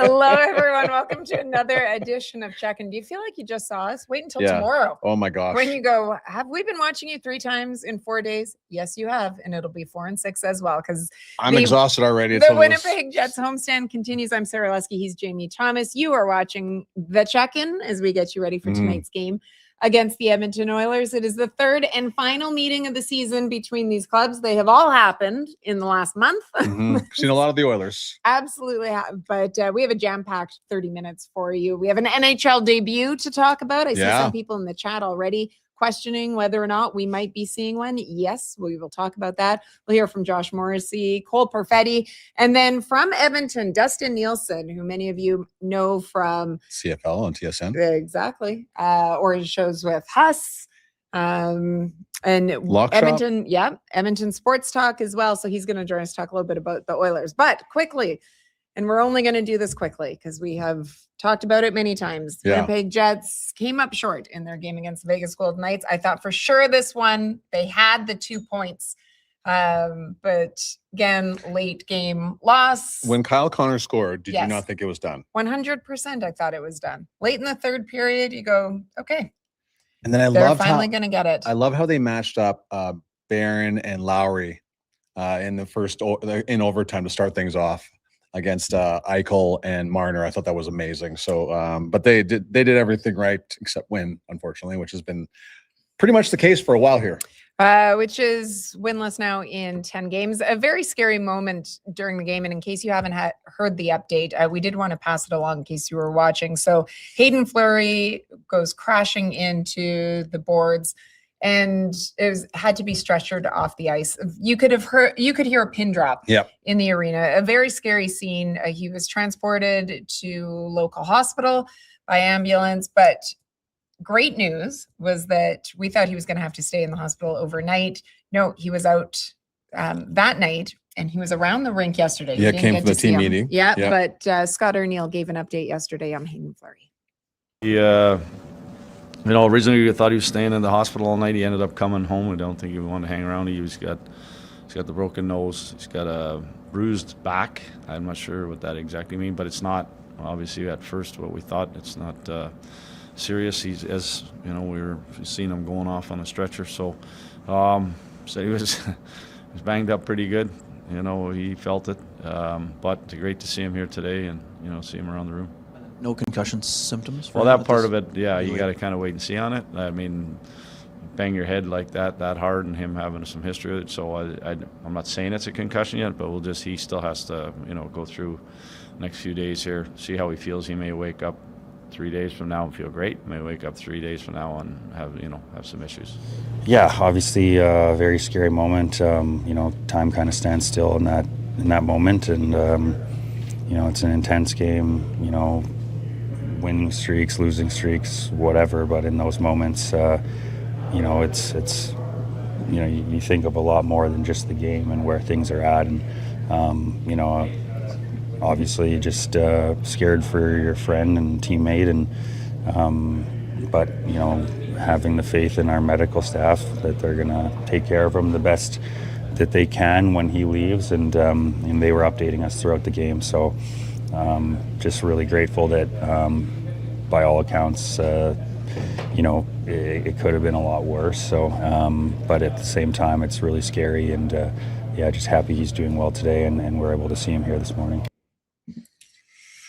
Hello, everyone. Welcome to another edition of Check-In. Do you feel like you just saw us? Wait until tomorrow. Oh, my gosh. When you go, have we been watching you 3 times in 4 days? Yes, you have. And it'll be 4 and 6 as well. Because I'm exhausted already. The Winnipeg Jets homestand continues. I'm Sara Lusky. He's Jamie Thomas. You are watching the Check-In as we get you ready for tonight's game against the Edmonton Oilers. It is the 3rd and final meeting of the season between these clubs. They have all happened in the last month. Seen a lot of the Oilers. Absolutely have. But we have a jam-packed 30 minutes for you. We have an NHL debut to talk about. I see some people in the chat already questioning whether or not we might be seeing one. Yes, we will talk about that. We'll hear from Josh Morrissey, Cole Perfetti, and then from Edmonton, Dustin Nielsen, who many of you know from CFL on TSN. Exactly. Or his shows with Huss. And Lock Edmonton, Edmonton Sports Talk as well. So he's going to join us to talk a little bit about the Oilers. But quickly, and we're only going to do this quickly because we have talked about it many times. The Winnipeg Jets came up short in their game against the Vegas Golden Knights. I thought for sure this one, they had the 2 points. But again, late game loss. When Kyle Connor scored, did you not think it was done? 100% I thought it was done. Late in the 3rd period, you go, okay. And then they're finally going to get it. I love how they matched up Barron and Lowry in overtime to start things off against Eichel and Marner. I thought that was amazing. So, but they did everything right except win, unfortunately, which has been pretty much the case for a while here. Which is winless now in 10 games. A very scary moment during the game. And in case you haven't heard the update, we did want to pass it along in case you were watching. So Hayden Flurry goes crashing into the boards and had to be stretchered off the ice. You could hear a pin drop in the arena. A very scary scene. He was transported to local hospital by ambulance, but great news was that we thought he was going to have to stay in the hospital overnight. No, he was out that night, and he was around the rink yesterday. Yeah, came from the team meeting. Yeah, but Scott O'Neill gave an update yesterday on Hayden Flurry. Originally we thought he was staying in the hospital all night. He ended up coming home. I don't think he wanted to hang around. He's got the broken nose. He's got a bruised back. I'm not sure what that exactly means, but it's not obviously at first what we thought. It's not serious. He's, as you know, we've seen him going off on a stretcher. So he was banged up pretty good. He felt it. But it's great to see him here today and see him around the room. No concussion symptoms? Well, that part of it, you got to kind of wait and see on it. I mean, bang your head like that hard, and him having some history with it. So I'm not saying it's a concussion yet, but he still has to, go through the next few days here, see how he feels. He may wake up 3 days from now and feel great. May wake up 3 days from now and have some issues. Yeah, obviously a very scary moment. Time kind of stands still in that moment, and it's an intense game. Winning streaks, losing streaks, whatever. But in those moments, it's you think of a lot more than just the game and where things are at, and obviously just scared for your friend and teammate, and but having the faith in our medical staff that they're gonna take care of him the best that they can when he leaves, and they were updating us throughout the game. So just really grateful that by all accounts it could have been a lot worse. So but at the same time it's really scary, and just happy he's doing well today, and we're able to see him here this morning.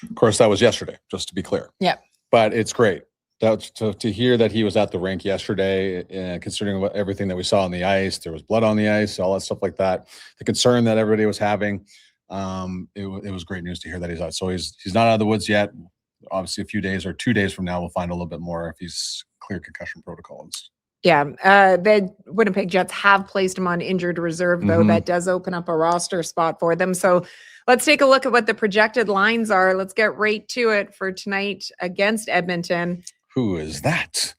Of course, that was yesterday, just to be clear. Yeah. But it's great to hear that he was at the rink yesterday, considering everything that we saw on the ice. There was blood on the ice, all that stuff like that. The concern that everybody was having, it was great news to hear that he's out. So he's not out of the woods yet. Obviously, a few days or 2 days from now, we'll find a little bit more if he's clear concussion protocols. Yeah, the Winnipeg Jets have placed him on injured reserve, though. That does open up a roster spot for them. So let's take a look at what the projected lines are. Let's get right to it for tonight against Edmonton. Who is that?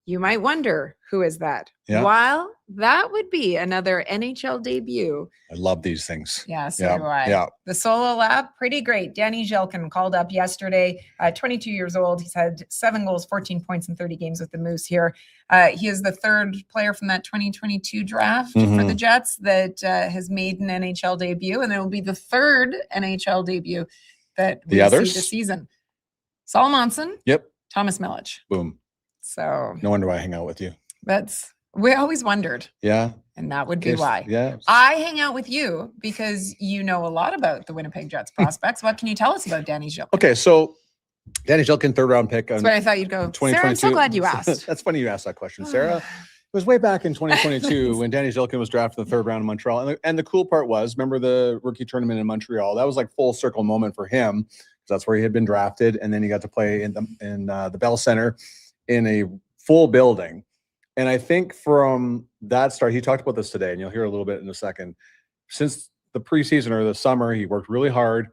You might wonder, who is that? Yeah. Well, that would be another NHL debut. I love these things. Yeah, so do I. Yeah. The solo lab, pretty great. Danny Zhilkin called up yesterday, 22 years old. He's had 7 goals, 14 points in 30 games with the Moose here. He is the 3rd player from that 2022 draft for the Jets that has made an NHL debut, and it will be the 3rd NHL debut that The we others? see this season. Saul Monson, Yep. Thomas Milich. Boom. So No wonder why I hang out with you. we always wondered, Yeah. and that would be Guess- why. Yeah. I hang out with you because you know a lot about the Winnipeg Jets prospects. What can you tell us about Danny Zhilkin? Okay, so Danny Zhilkin, 3rd round pick. That's what I thought you'd go. Sarah, I'm so glad you asked. That's funny you asked that question, Sarah. It was way back in 2022 when Danny Zhilkin was drafted in the 3rd round in Montreal. And the cool part was, remember the rookie tournament in Montreal? That was like full circle moment for him because that's where he had been drafted. And then he got to play in the Bell Center in a full building. And I think from that start, he talked about this today, and you'll hear a little bit in a second. Since the preseason or the summer, he worked really hard.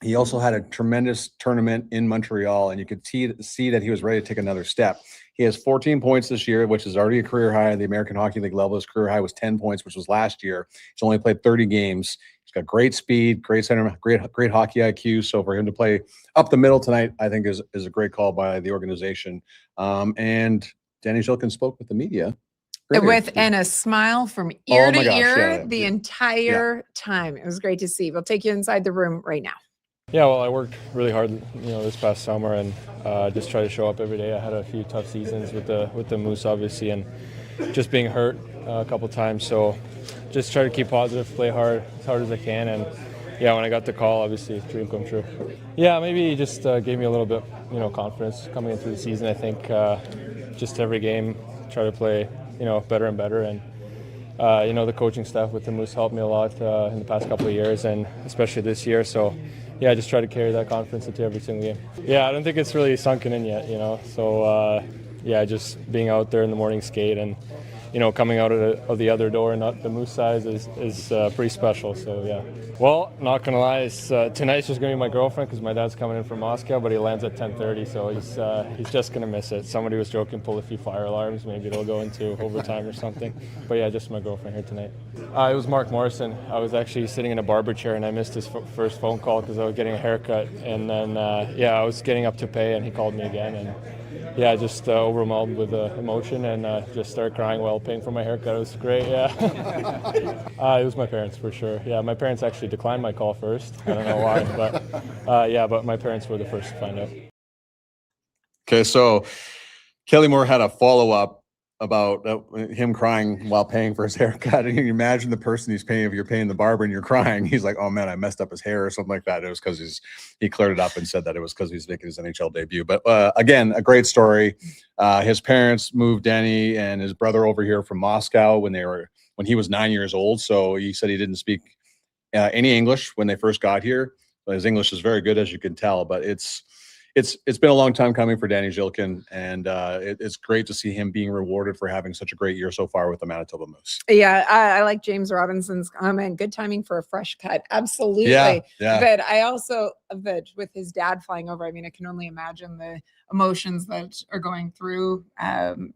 He also had a tremendous tournament in Montreal, and you could see that he was ready to take another step. He has 14 points this year, which is already a career high at the American Hockey League level. His career high was 10 points, which was last year. He's only played 30 games. He's got great speed, great center, great hockey IQ. So for him to play up the middle tonight, I think is a great call by the organization. And Danny Zhilkin spoke with the media. And a smile from ear to ear the yeah. entire time. It was great to see. We'll take you inside the room right now. Yeah, well, I worked really hard, this past summer, and just try to show up every day. I had a few tough seasons with the Moose, obviously, and just being hurt a couple times. So just try to keep positive, play hard as I can, and yeah, when I got the call, obviously, dream come true. Yeah, maybe he just gave me a little bit, confidence coming into the season. I think just every game, try to play, better and better, and the coaching staff with the Moose helped me a lot in the past couple of years, and especially this year. So. Yeah, I just try to carry that confidence into every single game. Yeah, I don't think it's really sunken in yet, So, just being out there in the morning skate and, coming out of the other door and not the Moose side is pretty special. So, yeah. Well, not going to lie, tonight's just going to be my girlfriend because my dad's coming in from Moscow, but he lands at 10:30, so he's just going to miss it. Somebody was joking, pull a few fire alarms. Maybe they'll go into overtime or something. But, yeah, just my girlfriend here tonight. It was Mark Morrison. I was actually sitting in a barber chair, and I missed his first phone call because I was getting a haircut. And then, I was getting up to pay, and he called me again. And, yeah, just overwhelmed with emotion and just started crying while paying for my haircut. It was great, yeah. It was my parents for sure. Yeah, my parents actually declined my call first. I don't know why, but but my parents were the first to find out. Okay, so Kelly Moore had a follow-up about him crying while paying for his haircut. And you can imagine the person he's paying, if you're paying the barber and you're crying, he's like, oh man, I messed up his hair or something like that. It was because he cleared it up and said that it was because he's making his NHL debut. But again, a great story. His parents moved Danny and his brother over here from Moscow when he was 9 years old. So he said he didn't speak any English when they first got here. But his English is very good, as you can tell, but it's been a long time coming for Danny Zhilkin, and it's great to see him being rewarded for having such a great year so far with the Manitoba Moose. Yeah, I like James Robinson's comment. Good timing for a fresh cut. Absolutely. Yeah. But I also, with his dad flying over, I mean, I can only imagine the emotions that are going through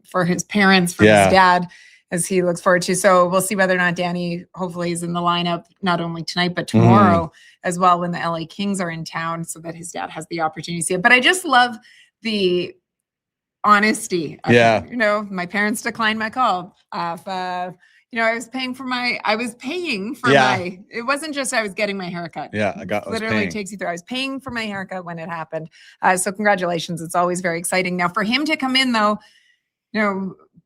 for his parents, for his dad, as he looks forward to. So we'll see whether or not Danny hopefully is in the lineup, not only tonight, but tomorrow as well when the LA Kings are in town, so that his dad has the opportunity to see it. But I just love the honesty. My parents declined my call. I was paying for my, it wasn't just I was getting my haircut. Yeah, Literally takes you through. I was paying for my haircut when it happened. So congratulations. It's always very exciting. Now for him to come in though,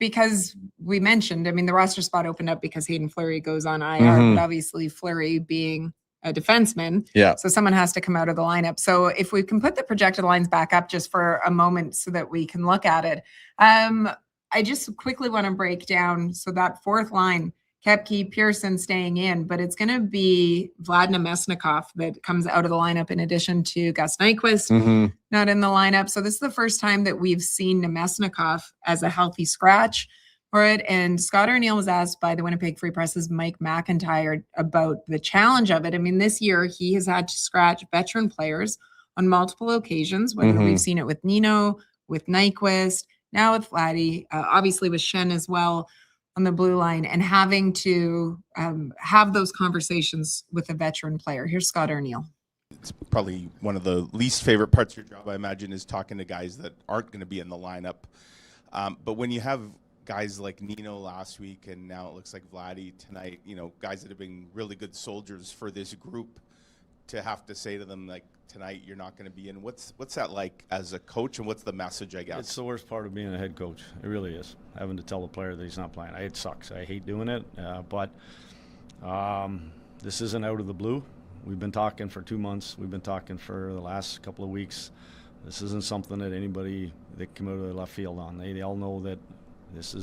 because we mentioned, the roster spot opened up because Hayden Flurry goes on IR, but obviously Flurry being a defenseman. Yeah. So someone has to come out of the lineup. So if we can put the projected lines back up just for a moment so that we can look at it. I just quickly want to break down. So that fourth line, Kepke, Pearson staying in, but it's going to be Vladimir Mesnikov that comes out of the lineup in addition to Gus Nyquist, not in the lineup. So this is the first time that we've seen Mesnikov as a healthy scratch for it. And Scott O'Neill was asked by the Winnipeg Free Press's Mike McIntyre about the challenge of it. This year he has had to scratch veteran players on multiple occasions, whether we've seen it with Nino, with Nyquist, now with Vladdy, obviously with Shen as well on the blue line, and having to have those conversations with a veteran player. Here's Scott O'Neill. It's probably one of the least favorite parts of your job, I imagine, is talking to guys that aren't going to be in the lineup. But when you have guys like Nino last week, and now it looks like Vladdy tonight, guys that have been really good soldiers for this group, to have to say to them, like, tonight you're not going to be in? What's that like as a coach, and what's the message, I guess? It's the worst part of being a head coach. It really is. Having to tell the player that he's not playing. It sucks. I hate doing it, but this isn't out of the blue. We've been talking for 2 months. We've been talking for the last couple of weeks. This isn't something that anybody that came out of the left field on. They all know that this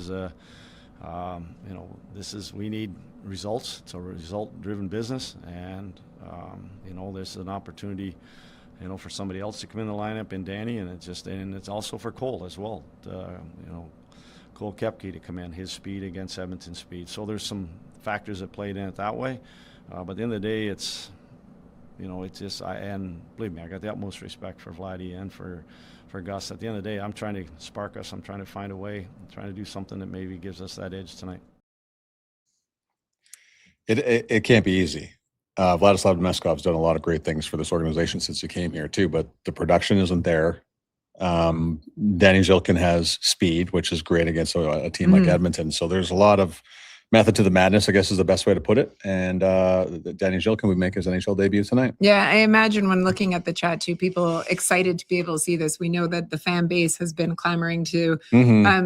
is we need results. It's a result-driven business, and this is an opportunity, for somebody else to come in the lineup in Danny, and it's also for Cole as well. Cole Koepke to come in, his speed against Edmonton's speed. So there's some factors that played in it that way, but at the end of the day, it's just and believe me, I got the utmost respect for Vladdy and for Gus. At the end of the day, I'm trying to spark us. I'm trying to find a way. I'm trying to do something that maybe gives us that edge tonight. It can't be easy. Vladislav Demeskov's done a lot of great things for this organization since he came here too, but the production isn't there. Danny Zhilkin has speed, which is great against a team like Edmonton. So there's a lot of method to the madness, I guess is the best way to put it. And Danny Zhilkin would make his NHL debut tonight. Yeah, I imagine when looking at the chat too, people excited to be able to see this. We know that the fan base has been clamoring to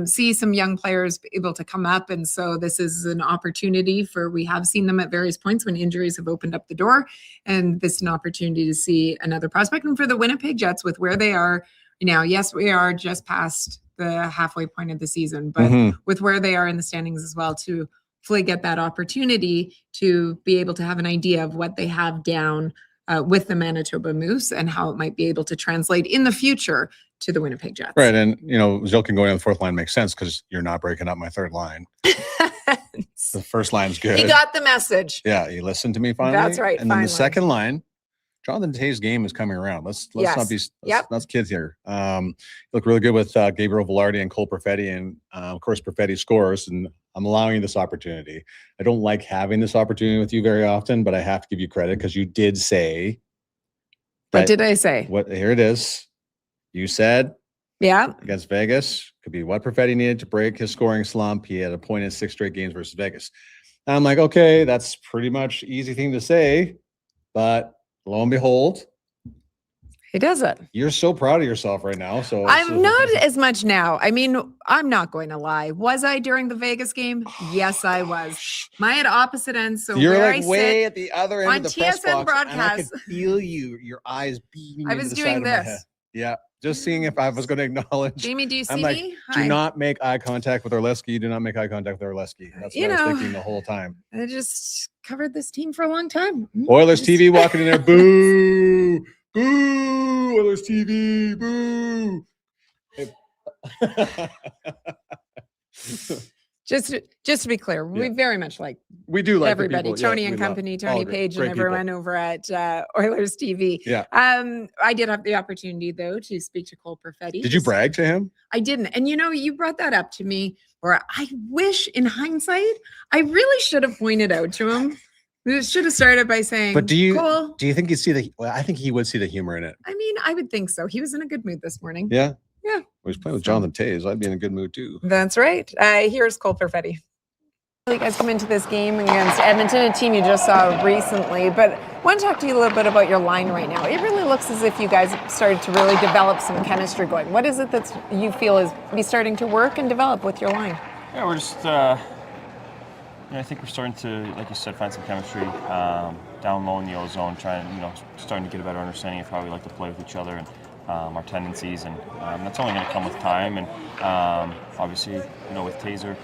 see some young players able to come up. And so this is an opportunity we have seen them at various points when injuries have opened up the door. And this is an opportunity to see another prospect. And for the Winnipeg Jets, with where they are now, yes, we are just past the halfway point of the season, but with where they are in the standings as well, to fully get that opportunity to be able to have an idea of what they have down with the Manitoba Moose and how it might be able to translate in the future to the Winnipeg Jets. Right. And, Zhilkin going on the fourth line makes sense because you're not breaking up my third line. The first line's good. He got the message. Yeah. He listened to me finally. That's right. And then the second line, Jonathan Toews' game is coming around. Let's not be let's kids here. Look really good with Gabriel Velarde and Cole Perfetti, and of course Perfetti scores. And I'm allowing you this opportunity. I don't like having this opportunity with you very often, but I have to give you credit because you did say. What did I say? Here it is. You said, yeah, against Vegas could be what Perfetti needed to break his scoring slump. He had a point in 6 straight games versus Vegas. And I'm like, okay, that's pretty much easy thing to say, but lo and behold, he does it. You're so proud of yourself right now. So I'm not as much now. I mean, I'm not going to lie. Was I during the Vegas game? Yes, I was. I had opposite ends. So you're where like I way at the other end on of the TSN press box, broadcast, and I could feel your eyes beating. I was doing this. Yeah, just seeing if I was going to acknowledge. Jamie, do you see I'm like, me? Do not make eye contact with Orlesky. Do not make eye contact with Orlesky. That's what I was thinking the whole time. I just covered this team for a long time. Oilers TV walking in there. Boo! Boo! Oilers TV. Boo! Just to be clear, we very much like we do like everybody, Tony and company, Tony Page and everyone over at Oilers TV. Yeah. I did have the opportunity though to speak to Cole Perfetti. Did you brag to him? I didn't. And you brought that up to me, where I wish in hindsight, I really should have pointed out to him. We should have started by saying, but do you Cole, think I think he would see the humor in it. I mean, I would think so. He was in a good mood this morning. Yeah. Yeah. He was playing with Jonathan Toews. I'd be in a good mood too. That's right. Here's Cole Perfetti. You guys come into this game against Edmonton, a team you just saw recently, but I want to talk to you a little bit about your line right now. It really looks as if you guys started to really develop some chemistry going. What is it that you feel is starting to work and develop with your line? Yeah, we're just, I think we're starting to, like you said, find some chemistry down low in the ozone, starting to get a better understanding of how we like to play with each other and our tendencies, and that's only going to come with time. And obviously, with Taser,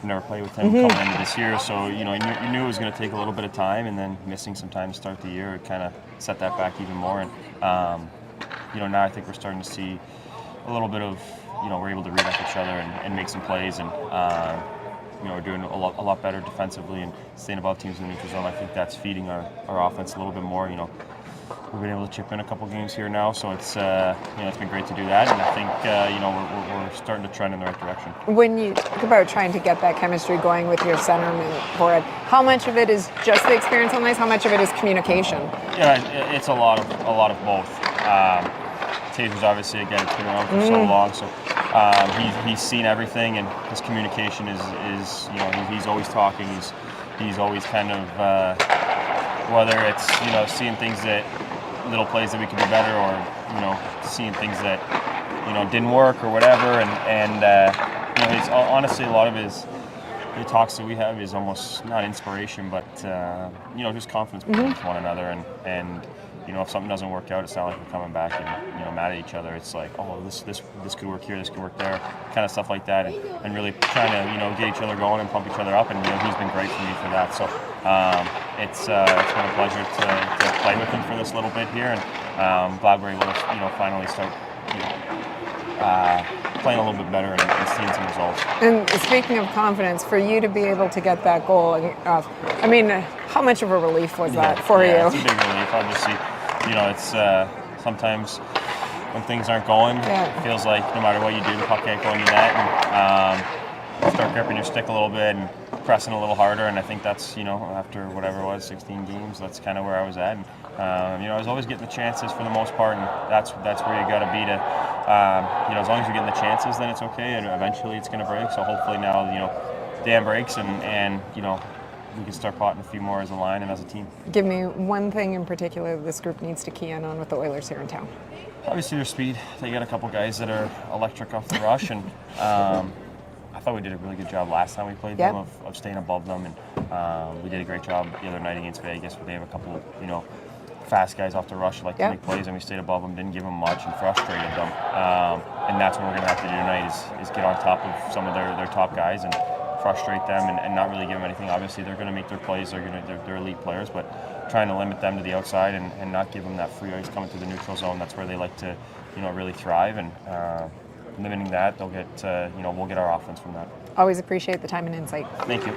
never played with him coming into this year, so you knew it was going to take a little bit of time, and then missing some time to start the year, it kind of set that back even more. And now I think we're starting to see a little bit of we're able to read off each other and make some plays, and we're doing a lot better defensively and staying above teams in the neutral zone. I think that's feeding our offense a little bit more. We've been able to chip in a couple games here now, so it's it's been great to do that, and I think we're starting to trend in the right direction. When you talk about trying to get that chemistry going with your centerman for it, how much of it is just the experience on ice? How much of it is communication? Yeah, it's a lot of both. Taser's obviously, again, it's been around for so long, so he's seen everything, and his communication is he's always talking. He's always kind of whether it's, you know, seeing things that, little plays that we could do better, or, you know, seeing things that, you know, didn't work or whatever. And you know, honestly, a lot of the talks that we have is almost not inspiration, but, you know, just confidence between one another. And you know, if something doesn't work out, it's not like we're coming back and, you know, mad at each other. It's like, oh, this could work here, this could work there, kind of stuff like that, and really trying to, you know, get each other going and pump each other up. And, you know, he's been great for me for that. So it's been a pleasure to play with him for this little bit here, and glad we're able to, you know, finally start, you know, playing a little bit better and seeing some results. And speaking of confidence, for you to be able to get that goal, I mean, how much of a relief was that for you? It's a big relief, obviously. You know, it's sometimes when things aren't going, it feels like no matter what you do, the puck can't go in the net, and start gripping your stick a little bit and pressing a little harder. And I think that's, you know, after whatever it was, 16 games, that's kind of where I was at. And, you know, I was always getting the chances for the most part, and that's where you got to be to, you know, as long as you're getting the chances, then it's okay, and eventually it's going to break. So hopefully now, you know, dam breaks, and you know, we can start potting a few more as a line and as a team. Give me one thing in particular this group needs to key in on with the Oilers here in town. Obviously their speed. They got a couple guys that are electric off the rush, and I thought we did a really good job last time we played them of staying above them, and we did a great job the other night against Vegas, where they have a couple, you know, fast guys off the rush who like to make plays, and we stayed above them, didn't give them much, and frustrated them. And that's what we're going to have to do tonight is get on top of some of their top guys and frustrate them, and not really give them anything. Obviously, they're going to make their plays. They're elite players, but trying to limit them to the outside and not give them that free ice coming through the neutral zone. That's where they like to, you know, really thrive. And limiting that, they'll get, you know, we'll get our offense from that. Always appreciate the time and insight. Thank you.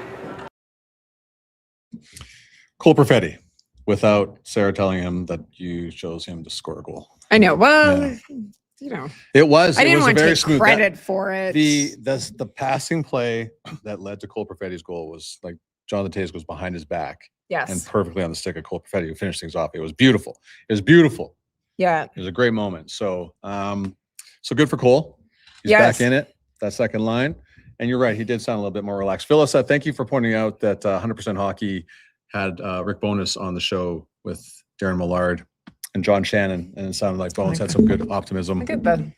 Cole Perfetti, without Sara telling him that you chose him to score a goal. I know. Well, you know, it was. I didn't was want a to very take smooth credit for it. The passing play that led to Cole Perfetti's goal was like Jonathan Toews was behind his back. Yes. And perfectly on the stick of Cole Perfetti, who finished things off. It was beautiful. It was beautiful. Yeah. It was a great moment. So, so good for Cole. He's back in it, that second line. And you're right, he did sound a little bit more relaxed. Phyllis, thank you for pointing out that 100% Hockey had Rick Bowness on the show with Darren Millard and John Shannon, and it sounded like Bones had some good optimism. Look at the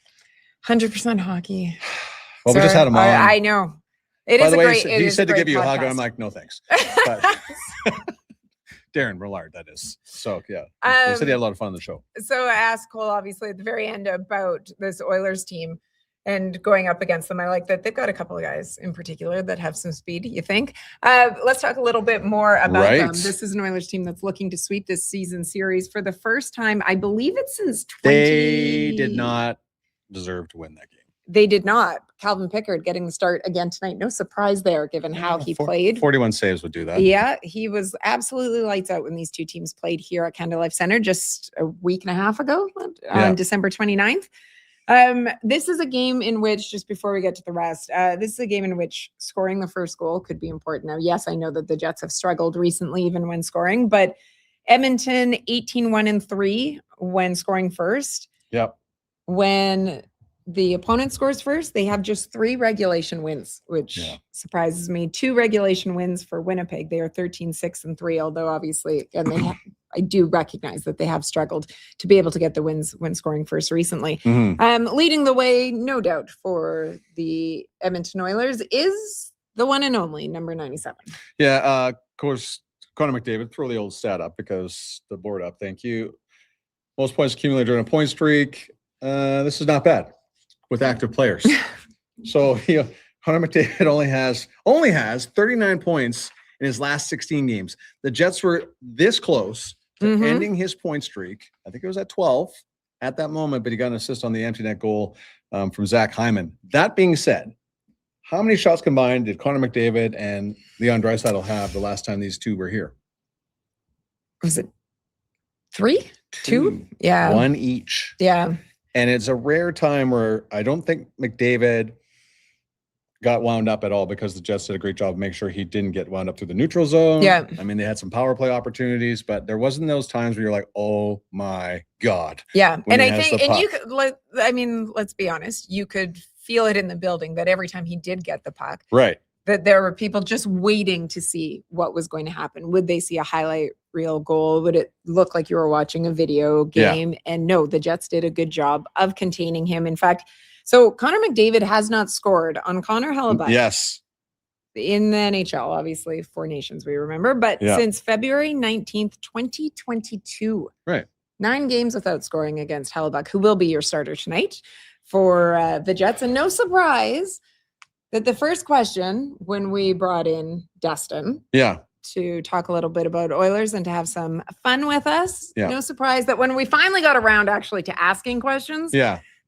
100% Hockey. Well, we just had him on. I know. It is a great. He said to give you a hug, and I'm like, no thanks. But Darren Millard, that is. So yeah, he said he had a lot of fun on the show. So I asked Cole, obviously, at the very end about this Oilers team and going up against them. I like that they've got a couple of guys in particular that have some speed, you think? Let's talk a little bit more about them. This is an Oilers team that's looking to sweep this season series for the first time. I believe it's since 20. They did not deserve to win that game. They did not. Calvin Pickard getting the start again tonight. No surprise there, given how he played. 41 saves would do that. Yeah, he was absolutely lights out when these two teams played here at Canada Life Center just a week and a half ago on December 29th. This is a game in which, just before we get to the rest, this is a game in which scoring the first goal could be important. Now, yes, I know that the Jets have struggled recently, even when scoring, but Edmonton 18-1-3 when scoring first. Yep. When the opponent scores first, they have just 3 regulation wins, which surprises me. 2 regulation wins for Winnipeg. They are 13-6-3, although obviously, and I do recognize that they have struggled to be able to get the wins when scoring first recently. Leading the way, no doubt, for the Edmonton Oilers is the one and only number 97. Yeah, of course, Connor McDavid, throw the old stat up because the board up. Thank you. Most points accumulated during a point streak. This is not bad with active players. So, you know, Connor McDavid only has 39 points in his last 16 games. The Jets were this close to ending his point streak. I think it was at 12 at that moment, but he got an assist on the empty net goal from Zach Hyman. That being said, how many shots combined did Connor McDavid and Leon Draisaitl have the last time these two were here? Was it 3? 2? Yeah. 1 each. Yeah. And it's a rare time where I don't think McDavid got wound up at all because the Jets did a great job of making sure he didn't get wound up through the neutral zone. Yeah. I mean, they had some power play opportunities, but there wasn't those times where you're like, oh my God. Yeah. And I think, and you could, I mean, let's be honest, you could feel it in the building that every time he did get the puck, right, that there were people just waiting to see what was going to happen. Would they see a highlight real goal? Would it look like you were watching a video game? And no, the Jets did a good job of containing him. In fact, so Connor McDavid has not scored on Connor Hellebuck. Yes. In the NHL, obviously, 4 Nations, we remember. But since February 19th, 2022. Right. 9 games without scoring against Hellebuck, who will be your starter tonight for the Jets. And no surprise that the first question when we brought in Dustin to talk a little bit about Oilers and to have some fun with us, no surprise that when we finally got around actually to asking questions,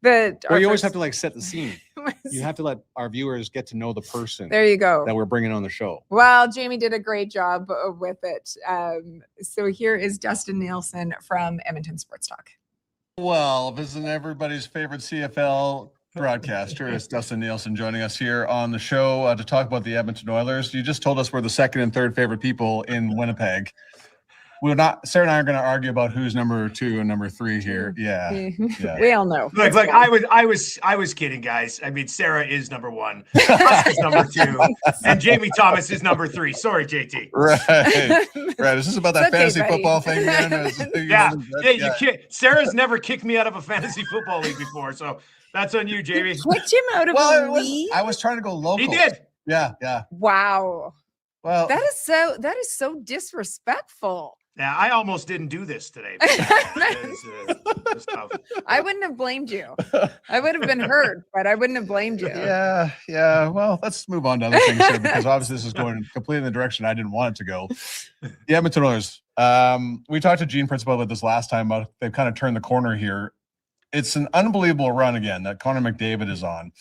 that you always have to like set the scene. You have to let our viewers get to know the person. There you go. That we're bringing on the show. Well, Jamie did a great job with it. So here is Dustin Nielsen from Edmonton Sports Talk. Well, if isn't everybody's favorite CFL broadcaster, it's Dustin Nielsen joining us here on the show to talk about the Edmonton Oilers. You just told us we're the second and third favorite people in Winnipeg. We're not. Sarah and I are going to argue about who's number 2 and number 3 here. Yeah. We all know. Look, I was kidding, guys. I mean, Sarah is number 1, Husk is number 2, and Jamie Thomas is number 3. Sorry, JT. Right. Is this about that fantasy football thing, man? You can't. Sarah's never kicked me out of a fantasy football league before, so that's on you, Jamie. Kicked him out of a league? I was trying to go local. He did. Yeah. Wow. Well, that is so disrespectful. Yeah, I almost didn't do this today. It's tough. I wouldn't have blamed you. I would have been hurt, but I wouldn't have blamed you. Yeah. Well, let's move on to other things here because obviously this is going completely in the direction I didn't want it to go. The Edmonton Oilers. We talked to Gene Principal about this last time, but they've kind of turned the corner here. It's an unbelievable run again that Connor McDavid is on.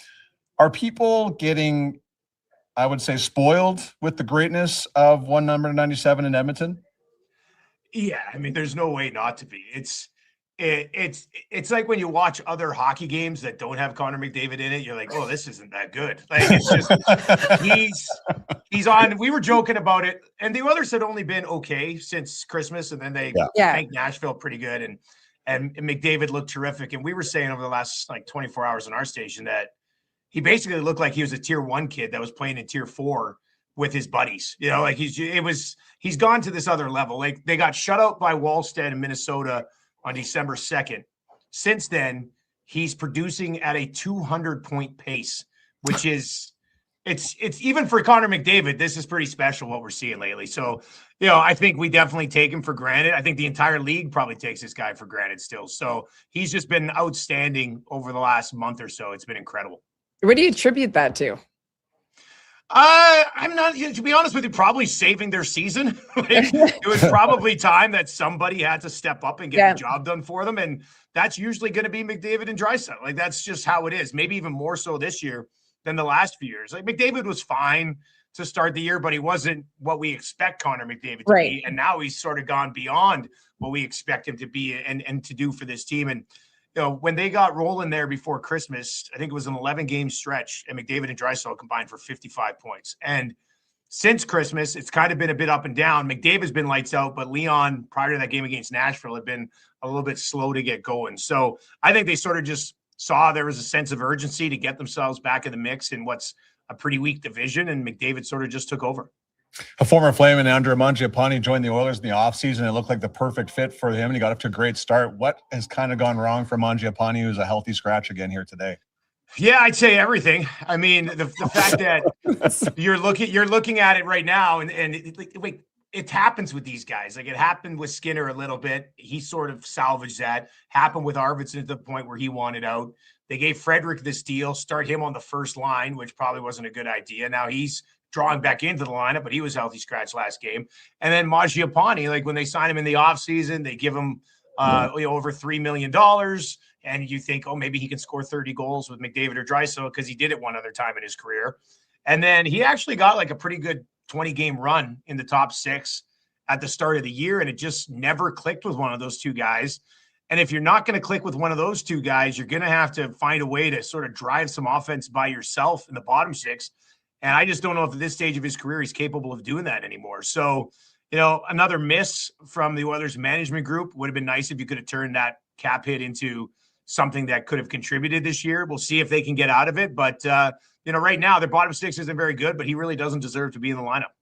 Are people getting, I would say, spoiled with the greatness of one number 97 in Edmonton? Yeah, I mean, there's no way not to be. It's like when you watch other hockey games that don't have Connor McDavid in it, you're like, oh, this isn't that good. Like it's just he's on. We were joking about it, and the Oilers had only been okay since Christmas, and then they banked Nashville pretty good, and McDavid looked terrific. And we were saying over the last like 24 hours on our station that he basically looked like he was a tier 1 kid that was playing in tier 4 with his buddies. You know, like he's gone to this other level. Like they got shut out by Wallstead in Minnesota on December 2nd. Since then, he's producing at a 200-point pace, which is it's even for Connor McDavid, this is pretty special what we're seeing lately. So, you know, I think we definitely take him for granted. I think the entire league probably takes this guy for granted still. So he's just been outstanding over the last month or so. It's been incredible. What do you attribute that to? I'm not, to be honest with you, probably saving their season. It was probably time that somebody had to step up and get the job done for them. And that's usually going to be McDavid and Draisaitl. Like, that's just how it is. Maybe even more so this year than the last few years. Like, McDavid was fine to start the year, but he wasn't what we expect Connor McDavid to be. And now he's sort of gone beyond what we expect him to be and to do for this team. And, you know, when they got rolling there before Christmas, I think it was an 11-game stretch, and McDavid and Draisaitl combined for 55 points. And since Christmas, it's kind of been a bit up and down. McDavid's been lights out, but Leon, prior to that game against Nashville, had been a little bit slow to get going. So I think they sort of just saw there was a sense of urgency to get themselves back in the mix in what's a pretty weak division, and McDavid sort of just took over. A former Flame and Andre Mangiapane joined the Oilers in the offseason. It looked like the perfect fit for him, and he got up to a great start. What has kind of gone wrong for Mangiapane, who's a healthy scratch again here today? Yeah, I'd say everything. I mean, the fact that you're looking at it right now, and it happens with these guys. Like, it happened with Skinner a little bit. He sort of salvaged that. Happened with Arvidsson at the point where he wanted out. They gave Frederick this deal, start him on the first line, which probably wasn't a good idea. Now he's drawing back into the lineup, but he was healthy scratch last game. And then Mangiapane, like when they sign him in the offseason, they give him over $3 million. And you think, oh, maybe he can score 30 goals with McDavid or Draisaitl because he did it one other time in his career. And then he actually got like a pretty good 20-game run in the top 6 at the start of the year, and it just never clicked with one of those two guys. And if you're not going to click with one of those two guys, you're going to have to find a way to sort of drive some offense by yourself in the bottom 6. And I just don't know if at this stage of his career he's capable of doing that anymore. So, you know, another miss from the Oilers management group. Would have been nice if you could have turned that cap hit into something that could have contributed this year. We'll see if they can get out of it. But, you know, right now their bottom 6 isn't very good, but he really doesn't deserve to be in the lineup.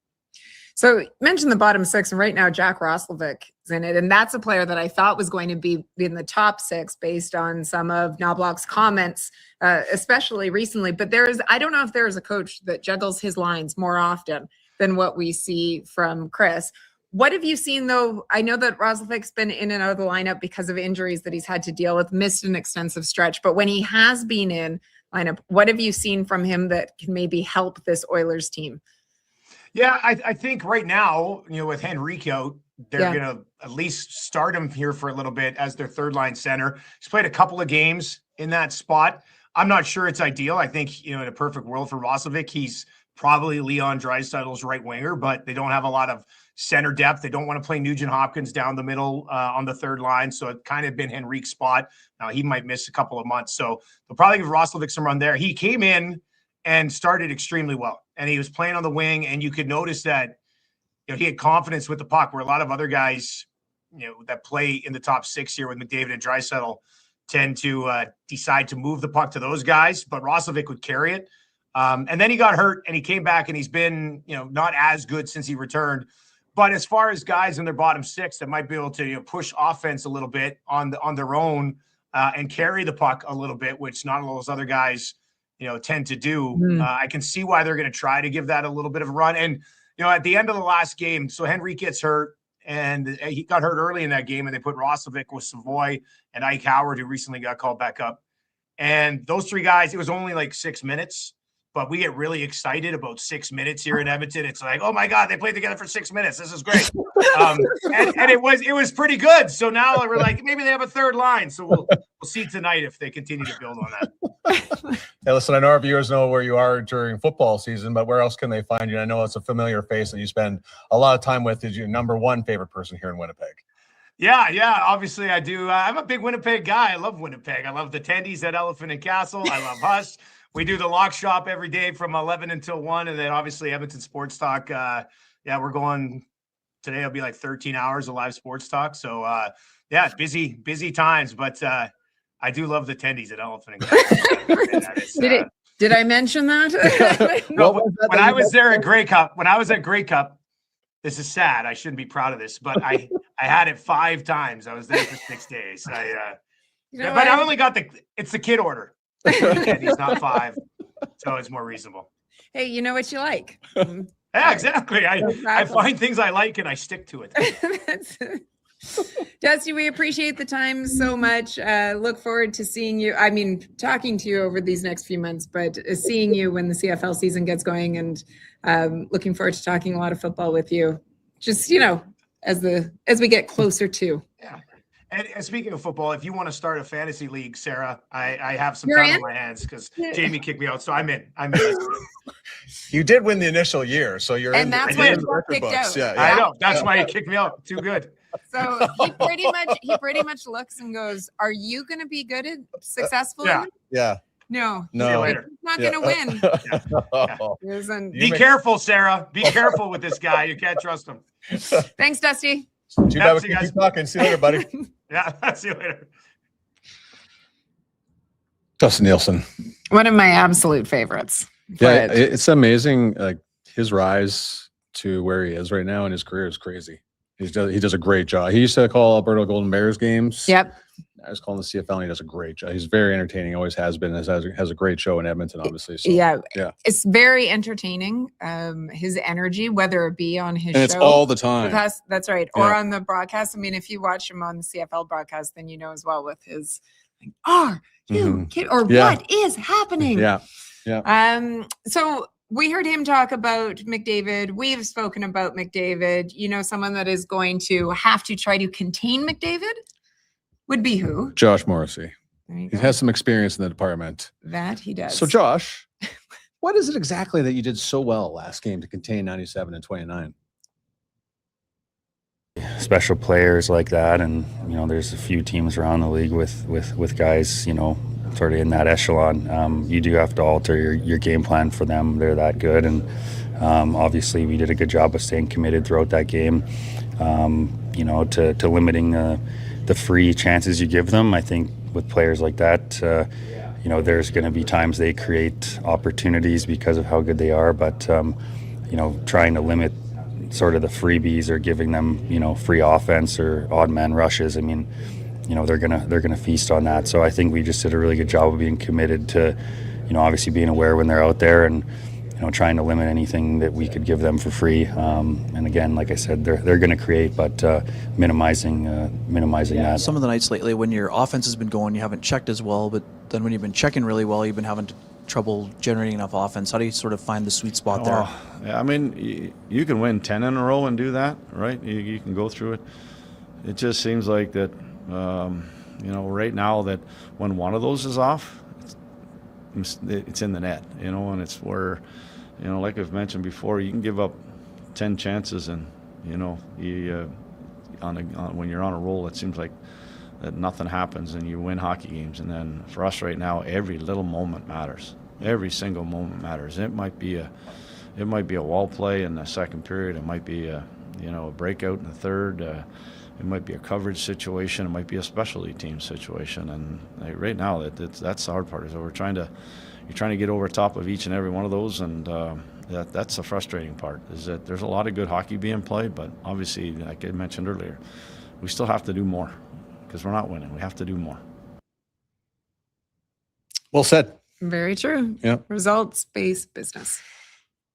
So you mentioned the bottom six, and right now Jack Roslovic is in it, and that's a player that I thought was going to be in the top six based on some of Knobloch's comments, especially recently. But I don't know if there is a coach that juggles his lines more often than what we see from Chris. What have you seen, though? I know that Roslovic's been in and out of the lineup because of injuries that he's had to deal with, missed an extensive stretch. But when he has been in lineup, what have you seen from him that can maybe help this Oilers team? Yeah, I think right now, with Henrique out, they're going to at least start him here for a little bit as their third line center. He's played a couple of games in that spot. I'm not sure it's ideal. I think, in a perfect world for Roslovic, he's probably Leon Draisaitl's right winger, but they don't have a lot of center depth. They don't want to play Nugent Hopkins down the middle on the third line. So it kind of been Henrique's spot. Now he might miss a couple of months. So they'll probably give Roslovic some run there. He came in and started extremely well. And he was playing on the wing, and you could notice that he had confidence with the puck, where a lot of other guys, that play in the top six here with McDavid and Draisaitl tend to decide to move the puck to those guys. But Roslovic would carry it. And then he got hurt, and he came back, and he's been not as good since he returned. But as far as guys in their bottom six that might be able to push offense a little bit on their own and carry the puck a little bit, which not all those other guys tend to do. I can see why they're going to try to give that a little bit of a run. And, at the end of the last game, so Henrique gets hurt, and he got hurt early in that game, and they put Roslovic with Savoy and Ike Howard, who recently got called back up. And those three guys, it was only like 6 minutes, but we get really excited about 6 minutes here in Edmonton. It's like, oh my God, they played together for 6 minutes. This is great. And it was pretty good. So now we're like, maybe they have a third line. So we'll see tonight if they continue to build on that. Hey, listen, I know our viewers know where you are during football season, but where else can they find you? I know it's a familiar face that you spend a lot of time with. Is your number one favorite person here in Winnipeg? Yeah, obviously I do. I'm a big Winnipeg guy. I love Winnipeg. I love the tendies at Elephant and Castle. I love Hush. We do the lock shop every day from 11 until 1, and then obviously Edmonton Sports Talk. We're going today. It'll be like 13 hours of live sports talk. So busy times, but I do love the tendies at Elephant and Castle. Did I mention that? No, when I was there at Grey Cup, this is sad. I shouldn't be proud of this, but I had it 5 times. I was there for 6 days. But I only got it's the kid order. He's not 5, so it's more reasonable. Hey, you know what you like. Yeah, exactly. I find things I like and I stick to it. Dusty, we appreciate the time so much. Look forward to seeing you. I mean, talking to you over these next few months, but seeing you when the CFL season gets going, and looking forward to talking a lot of football with you. Just as we get closer to. Yeah. And speaking of football, if you want to start a fantasy league, Sarah, I have some time on my hands because Jamie kicked me out, so I'm in. You did win the initial year, so you're in. And that's why you got kicked out. Yeah. I know. That's why you kicked me out. Too good. So he pretty much looks and goes, "Are you going to be good at successful?" Yeah. No. See you later. He's not going to win. Be careful, Sarah. Be careful with this guy. You can't trust him. Thanks, Dusty. Too bad we keep talking. See you later, buddy. Yeah, see you later. Dustin Nielsen. One of my absolute favorites. Yeah, it's amazing. Like his rise to where he is right now in his career is crazy. He does a great job. He used to call Alberta Golden Bears games. Yep. I was calling the CFL, and he does a great job. He's very entertaining. Always has been. Has a great show in Edmonton, obviously. So, yeah. It's very entertaining. His energy, whether it be on his show, it's all the time. That's right. Or on the broadcast. I mean, if you watch him on the CFL broadcast, then you know as well with his "Are you kidding?" or "What is happening?" Yeah. So we heard him talk about McDavid. We've spoken about McDavid. Someone that is going to have to try to contain McDavid would be who? Josh Morrissey. He has some experience in the department. That he does. So, Josh, what is it exactly that you did so well last game to contain 97 and 29? Special players like that, and there's a few teams around the league with guys sort of in that echelon. You do have to alter your game plan for them. They're that good, and obviously we did a good job of staying committed throughout that game. To limiting the free chances you give them. I think with players like that, there's going to be times they create opportunities because of how good they are, but trying to limit sort of the freebies or giving them, you know, free offense or odd man rushes. I mean, you know, they're gonna feast on that. So I think we just did a really good job of being committed to, you know, obviously being aware when they're out there and, you know, trying to limit anything that we could give them for free. And again, like I said, they're going to create, but minimizing that. Some of the nights lately when your offense has been going, you haven't checked as well, but then when you've been checking really well, you've been having trouble generating enough offense. How do you sort of find the sweet spot there? Yeah, I mean, you can win 10 in a row and do that, right? You can go through it. It just seems like that, you know, right now that when one of those is off, it's in the net, you know, and it's where, you know, like I've mentioned before, you can give up 10 chances and, you know, when you're on a roll, it seems like that nothing happens and you win hockey games. And then for us right now, every little moment matters. Every single moment matters. It might be a wall play in the second period. It might be a breakout in the third. It might be a coverage situation. It might be a specialty team situation. And right now, that's the hard part. Is that you're trying to get over top of each and every one of those, and that's the frustrating part. Is that there's a lot of good hockey being played, but obviously, like I mentioned earlier, we still have to do more because we're not winning. We have to do more. Well said. Very true. Yeah. Results-based business.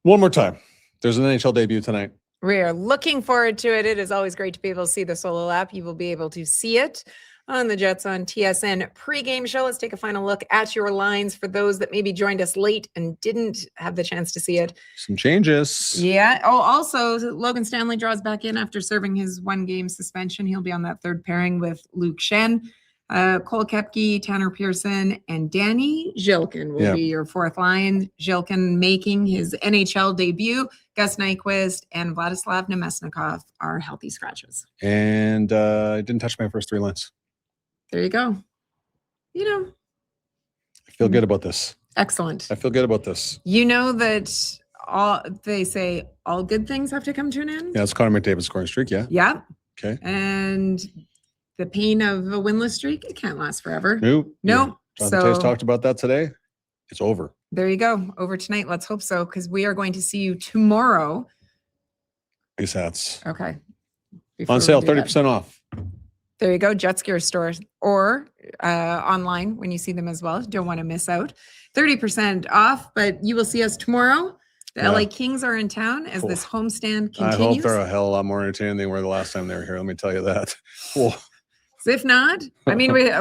One more time. There's an NHL debut tonight. We are looking forward to it. It is always great to be able to see the solo app. You will be able to see it on the Jets on TSN pregame show. Let's take a final look at your lines for those that maybe joined us late and didn't have the chance to see it. Some changes. Yeah. Oh, also, Logan Stanley draws back in after serving his 1-game suspension. He'll be on that third pairing with Luke Shen. Cole Koepke, Tanner Pearson, and Danny Zhilkin will be your fourth line. Zhilkin making his NHL debut. Gus Nyquist and Vladislav Nemesnikov are healthy scratches. And I didn't touch my first 3 lines. There you go. You know. I feel good about this. Excellent. I feel good about this. You know that they say all good things have to come to an end? Yeah, it's Connor McDavid's scoring streak, yeah. Yeah. Okay. And the pain of a winless streak, it can't last forever. Nope. Nope. Jonathan Taves talked about that today. It's over. There you go. Over tonight. Let's hope so, because we are going to see you tomorrow. Ice hats. Okay. On sale, 30% off. There you go. Jet Gear stores or online when you see them as well. Don't want to miss out. 30% off, but you will see us tomorrow. The LA Kings are in town as this homestand continues. I hope they're a hell of a lot more entertaining than they were the last time they were here. Let me tell you that. Cool. If not, I mean, we'll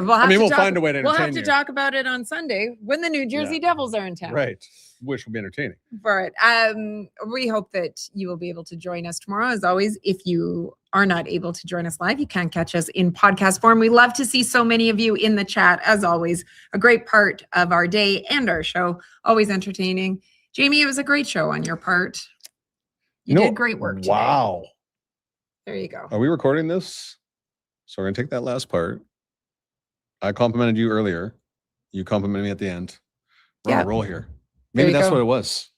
find a way to entertain We'll have to you. talk about it on Sunday when the New Jersey Devils are in town. Right. Which will be entertaining. For it. We hope that you will be able to join us tomorrow. As always, if you are not able to join us live, you can catch us in podcast form. We love to see so many of you in the chat. As always, a great part of our day and our show. Always entertaining. Jamie, it was a great show on your part. You did great work today. Wow. There you go. Are we recording this? So we're going to take that last part. I complimented you earlier. You complimented me at the end. We're on a roll here. Maybe that's what it was.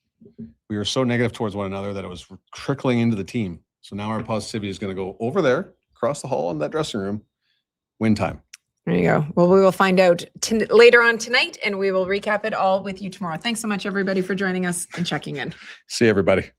We were so negative towards one another that it was trickling into the team. So now our positivity is going to go over there, across the hall in that dressing room. Win time. There you go. Well, we will find out later on tonight, and we will recap it all with you tomorrow. Thanks so much, everybody, for joining us and checking in. See you, everybody.